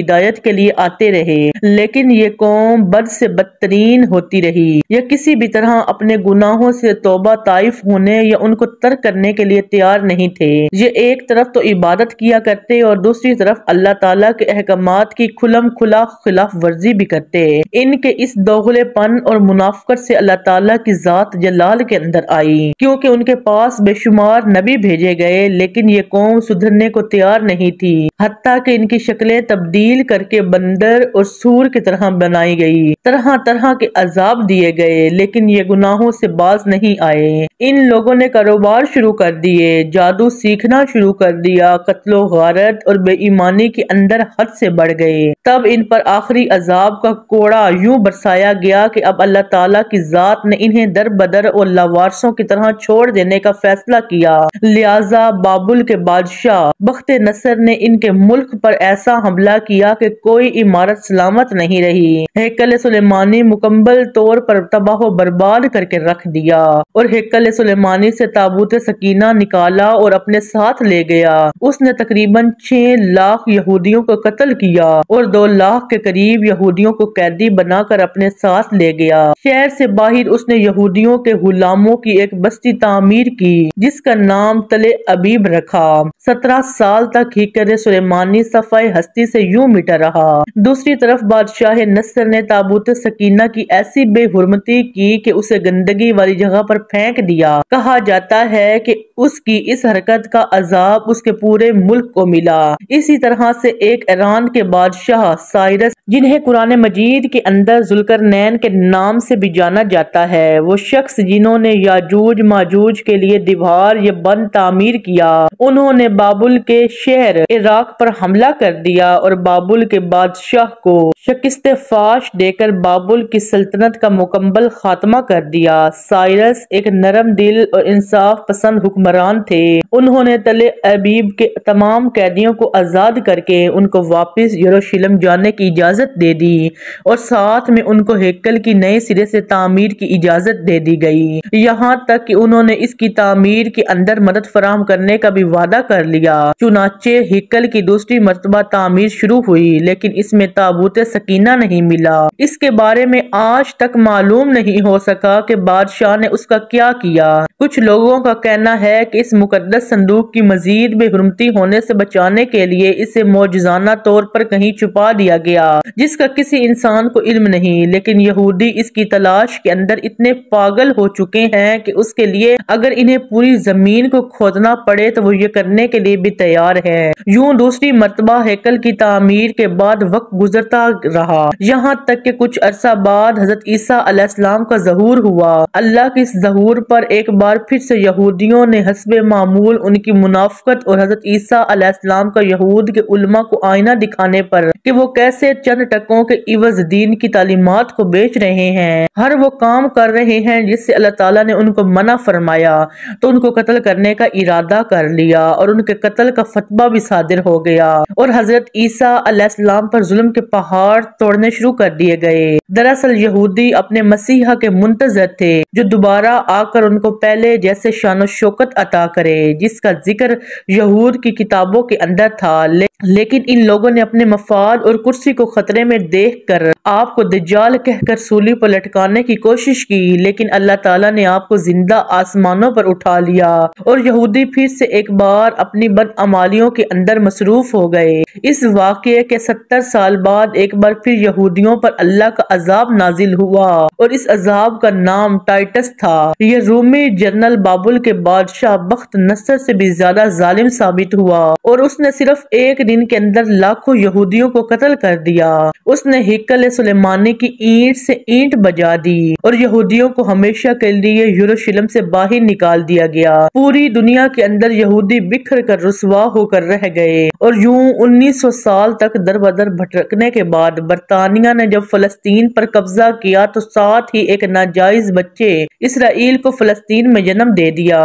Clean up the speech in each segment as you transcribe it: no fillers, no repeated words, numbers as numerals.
ہدایت کے لیے آتے رہے، لیکن یہ قوم بد سے بدترین ہوتی رہی۔ یہ کسی بھی طرح اپنے گناہوں سے توبہ طائف ہونے یا ان کو ترک کرنے کے لیے تیار نہیں تھے۔ یہ ایک طرف تو عبادت کیا کرتے اور دوسری طرف اللہ تعالیٰ کے احکامات کی کھلم کھلا خلاف ورزی بھی کرتے۔ ان کے اس دوغلے پن اور منافقت سے اللہ تعالیٰ کی ذات جلال کے اندر آئی، کیونکہ ان کے پاس بے شمار نبی بھیجے گئے، لیکن یہ قوم سدھرنے کو تیار نہیں تھی، حتیٰ کہ ان کی شکلیں تبدیل کر کے بندر اور سور کی طرح بنائی گئی، طرح طرح کے عذاب دیے گئے، لیکن یہ گناہوں سے باز نہیں آئے۔ ان لوگوں نے کاروبار شروع کر دیے، جادو سیکھنا شروع کر دیا، قتل و غارت اور بے ایمانی کے اندر حد سے بڑھ گئے۔ تب ان پر آخری عذاب کا کوڑا یوں برسایا گیا کہ اب اللہ تعالیٰ کی ذات نے انہیں در بدر اور لاوارثوں کی طرح چھوڑ دینے کا فیصلہ کیا، لہٰذا بابل کے بادشاہ بخت نصر نے ان کے ملک پر ایسا حملہ کیا کہ کوئی عمارت سلامت نہیں رہی۔ ہیکل سلیمانی مکمل طور پر تباہ و برباد کر کے رکھ دیا، اور ہیکل سلیمانی سے تابوت سکینہ نکالا اور اپنے ساتھ لے گیا۔ اس نے تقریباً 6 لاکھ یہودیوں کو قتل کیا اور 2 لاکھ کے قریب یہودیوں کو قیدی بنا کر اپنے ساتھ لے گیا۔ شہر سے باہر اس نے یہودیوں کے غلاموں کی ایک بستی تعمیر کی جس کا نام تل ابیب رکھا۔ 17 سال تک ہیکل سلیمانی صفحہ ہستی سے یوں مٹا رہا۔ دوسری طرف بادشاہ نصر نے تابوت سکینہ کی ایسی بے حرمتی کی کہ اسے گندگی والی جگہ پر پھینک دیا۔ کہا جاتا ہے کہ اس کی اس حرکت کا عذاب اس کے پورے ملک کو ملا۔ اسی طرح سے ایک ایران کے بادشاہ سائرس، جنہیں قرآن مجید کے اندر ذوالقرنین کے نام سے بھی جانا جاتا ہے، وہ شخص جنہوں نے یاجوج ماجوج کے لیے دیوار یا بند تعمیر کیا، انہوں نے بابل کے شہر عراق پر حملہ کر دیا اور بابل کے بادشاہ کو شکست فاش دے کر بابل کی سلطنت کا مکمل خاتمہ کر دیا۔ سائرس ایک نرم دل اور انصاف پسند حکمران تھے۔ انہوں نے تل ابیب کے تمام قیدیوں کو آزاد کر کے ان کو واپس یروشلم جانے کی اجازت دے دی اور ساتھ میں ان کو ہیکل کی نئے سرے سے تعمیر کی اجازت دے دی گئی، یہاں تک کہ انہوں نے اس کی تعمیر کے اندر مدد فراہم کرنے کا بھی وعدہ کر لیا۔ چنانچہ ہیکل کی دوسری مرتبہ تعمیر شروع ہوئی، لیکن اس میں تابوت سکینہ نہیں ملا۔ اس کے بارے میں آج تک معلوم نہیں ہو سکا کہ بادشاہ نے اس کا کیا کیا۔ کچھ لوگوں کا کہنا ہے کہ اس مقدس صندوق کی مزید بے حرمتی ہونے سے بچانے کے لیے اسے معجزانہ طور پر کہیں چھپا دیا گیا جس کا کسی انسان کو علم نہیں، لیکن یہودی اس کی تلاش کے اندر اتنے پاگل ہو چکے ہیں کہ اس کے لیے اگر انہیں پوری زمین کو کھودنا پڑے تو وہ یہ کرنے کے لیے بھی تیار ہے۔ یوں دوسری مرتبہ ہیکل کی تعمیر کے بعد وقت گزرتا رہا، یہاں تک کہ کچھ عرصہ بعد حضرت عیسیٰ علیہ السلام کا ظہور ہوا۔ اللہ کے اس ظہور پر ایک بار پھر سے یہودیوں نے حسب معمول ان کی منافقت اور حضرت عیسیٰ علیہ السلام کا یہود کے علماء کو آئینہ دکھانے پر کہ وہ کیسے چند ٹکوں کے عوض دین کی تعلیمات کو بیچ رہے ہیں، ہر وہ کام کر رہے ہیں جس سے اللہ تعالیٰ نے ان کو منع فرمایا، تو ان کو قتل کرنے کا ارادہ کر لیا اور ان کے قتل کا فتویٰ بھی صادر ہو گیا اور حضرت عیسیٰ علیہ السلام پر ظلم کے پہاڑ توڑنے شروع کر دیے گئے۔ دراصل یہودی اپنے مسیحا کے منتظر تھے جو دوبارہ آ کر ان کو پہلے جیسے شان و شوکت عطا کرے جس کا ذکر یہود کی کتابوں کے اندر تھا، لیکن ان لوگوں نے اپنے مفاد اور کرسی کو خطرے میں دیکھ کر آپ کو دجال کہہ کر سولی پر لٹکانے کی کوشش کی، لیکن اللہ تعالیٰ نے آپ کو زندہ آسمانوں پر اٹھا لیا اور یہودی پھر سے ایک بار اپنی بدعمالیوں کے اندر مصروف ہو گئے۔ اس واقعے کے 70 سال بعد ایک بار پھر یہودیوں پر اللہ کا عذاب نازل ہوا اور اس عذاب کا نام ٹائٹس تھا۔ یہ رومی جنرل بابل کے بادشاہ بخت نصر سے بھی زیادہ ظالم ثابت ہوا اور اس نے صرف ایک دن کے اندر لاکھوں یہودیوں کو قتل کر دیا۔ اس نے ہیکل سلیمانی کی اینٹ سے اینٹ بجا دی اور یہودیوں کو ہمیشہ کے لیے یروشلم سے باہر نکال دیا گیا۔ پوری دنیا کے اندر یہودی بکھر کر رسوا ہو کر رہ گئے اور یوں 1900 سال تک در بدر بھٹکنے کے بعد برطانیہ نے جب فلسطین پر قبضہ کیا تو ساتھ ہی ایک ناجائز بچے اسرائیل کو فلسطین میں جنم دے دیا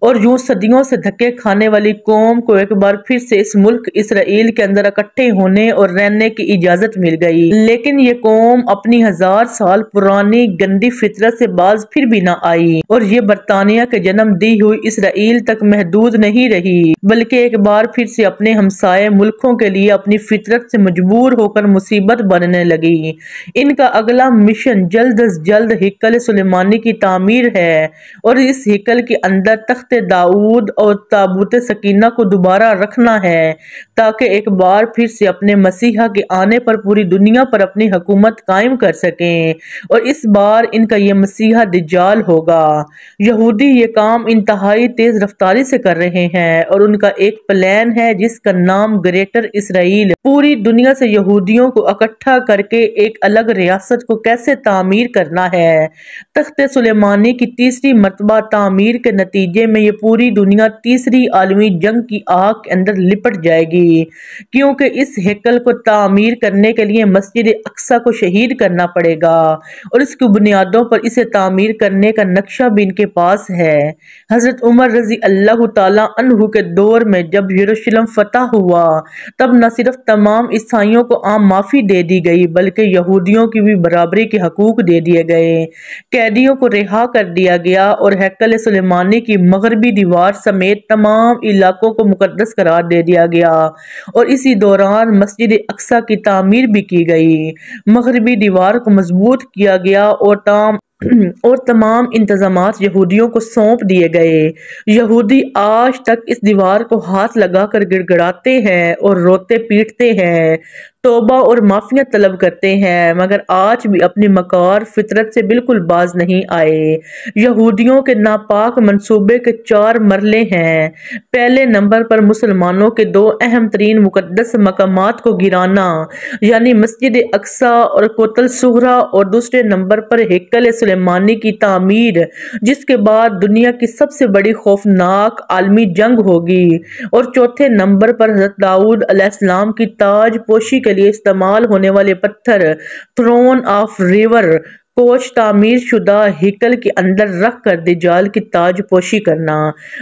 اور یوں صدیوں سے دھکے کھانے والی قوم کو ایک بار پھر سے اس ملک اسرائیل کے اندر اکٹھے ہونے اور رہنے کی اجازت مل گئی۔ لیکن یہ قوم اپنی 1000 سال پرانی گندی فطرت سے باز پھر بھی نہ آئی اور یہ برطانیہ کے جنم دی ہوئی اسرائیل تک محدود نہیں رہی، بلکہ ایک بار پھر سے اپنے ہمسائے ملکوں کے لیے اپنی فطرت سے مجبور ہو کر مصیبت بننے لگی۔ ان کا اگلا مشن جلد از جلد ہیکل سلیمانی کی تعمیر ہے اور اس ہیکل کے اندر تخت داؤد اور تابوت سکینہ کو دوبارہ رکھنا ہے تاکہ ایک بار پھر سے اپنے مسیحا کے آنے پر پوری دنیا پر اپنی حکومت قائم کر سکیں، اور اس بار ان کا یہ مسیحا دجال ہوگا۔ یہودی یہ کام انتہائی تیز رفتاری سے کر رہے ہیں اور ان کا ایک پلان ہے جس کا نام گریٹر اسرائیل، پوری دنیا سے یہودیوں کو اکٹھا کر کے ایک الگ ریاست کو کیسے تعمیر کرنا ہے۔ تخت سلیمانی کی تیسری مرتبہ تعمیر کے نتیجے میں یہ پوری دنیا تیسری عالمی جنگ کی آگ کے اندر لپٹ جائے گی، کیونکہ اس ہیکل کو تعمیر کرنے کے لیے مسجد اقصی کو شہید کرنا پڑے گا اور اس کی بنیادوں پر اسے تعمیر کرنے کا نقشہ بھی ان کے پاس ہے۔ حضرت عمر رضی اللہ تعالیٰ عنہ کے دور میں جب یروشلم فتح ہوا تب نہ صرف تمام عیسائیوں کو عام معافی دے دی گئی بلکہ یہودیوں کی بھی برابری کے حقوق دے دیے گئے، قیدیوں کو رہا کر دیا گیا اور ہیکل سلیمانی کی مغربی دیوار سمیت تمام علاقوں کو مقدس قرار دے دیا گیا اور اسی دوران مسجد اقصی کی تعمیر بھی کی گئی۔ مغربی دیوار کو مضبوط کیا گیا اور تمام انتظامات یہودیوں کو سونپ دیے گئے۔ یہودی آج تک اس دیوار کو ہاتھ لگا کر گڑ گڑاتے ہیں اور روتے پیٹتے ہیں، توبہ اور معافیاں طلب کرتے ہیں، مگر آج بھی اپنی مکار فطرت سے بالکل باز نہیں آئے۔ یہودیوں کے ناپاک منصوبے کے 4 مرحلے ہیں۔ پہلے نمبر پر مسلمانوں کے 2 اہم ترین مقدس مقامات کو گرانا یعنی مسجد اقصی اور کوتل صغری، اور دوسرے نمبر پر ہیکل سلیمانی کی تعمیر جس کے بعد دنیا کی سب سے بڑی خوفناک عالمی جنگ ہوگی، اور چوتھے نمبر پر حضرت داؤد علیہ السلام کی تاج پوشی کے لیے استعمال ہونے والے پتھر تھرون آف ریور کوچ تعمیر شدہ ہیکل کے اندر رکھ کر دجال کی تاج پوشی کرنا۔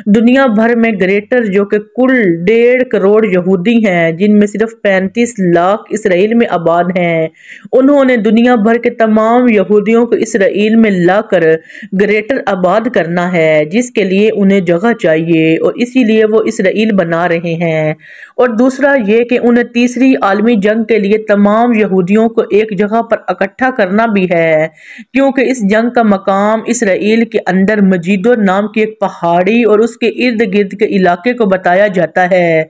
دنیا بھر میں گریٹر جو کہ کل 1.5 کروڑ یہودی ہیں جن میں صرف 35 لاکھ اسرائیل میں آباد ہیں، انہوں نے دنیا بھر کے تمام یہودیوں کو اسرائیل میں لا کر گریٹر آباد کرنا ہے جس کے لیے انہیں جگہ چاہیے اور اسی لیے وہ اسرائیل بنا رہے ہیں، اور دوسرا یہ کہ انہیں تیسری عالمی جنگ کے لیے تمام یہودیوں کو ایک جگہ پر اکٹھا کرنا بھی ہے، کیونکہ اس جنگ کا مقام اسرائیل کے اندر مجیدو نام کی ایک پہاڑی اور اس کے ارد گرد کے علاقے کو بتایا جاتا ہے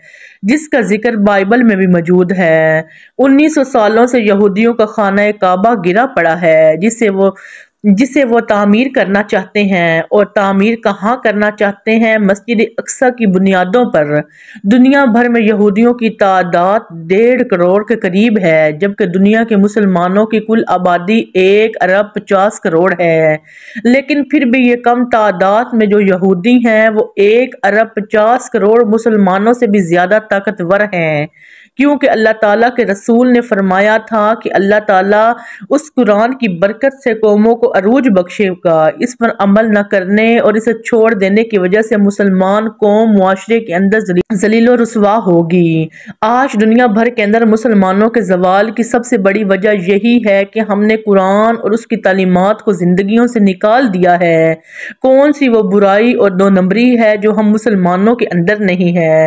جس کا ذکر بائبل میں بھی موجود ہے۔ 1900 سالوں سے یہودیوں کا خانہ کعبہ گرا پڑا ہے جسے وہ تعمیر کرنا چاہتے ہیں، اور تعمیر کہاں کرنا چاہتے ہیں؟ مسجد اقصی کی بنیادوں پر۔ دنیا بھر میں یہودیوں کی تعداد 1.5 کروڑ کے قریب ہے جبکہ دنیا کے مسلمانوں کی کل آبادی 1.50 ارب ہے، لیکن پھر بھی یہ کم تعداد میں جو یہودی ہیں وہ 1.50 ارب مسلمانوں سے بھی زیادہ طاقتور ہیں، کیونکہ اللہ تعالیٰ کے رسول نے فرمایا تھا کہ اللہ تعالیٰ اس قرآن کی برکت سے قوموں کو عروج بخشے گا۔ اس پر عمل نہ کرنے اور اسے چھوڑ دینے کی وجہ سے مسلمان قوم معاشرے کے اندر ذلیل و رسوا ہوگی۔ آج دنیا بھر کے اندر مسلمانوں کے زوال کی سب سے بڑی وجہ یہی ہے کہ ہم نے قرآن اور اس کی تعلیمات کو زندگیوں سے نکال دیا ہے۔ کون سی وہ برائی اور 2 نمبری ہے جو ہم مسلمانوں کے اندر نہیں ہے؟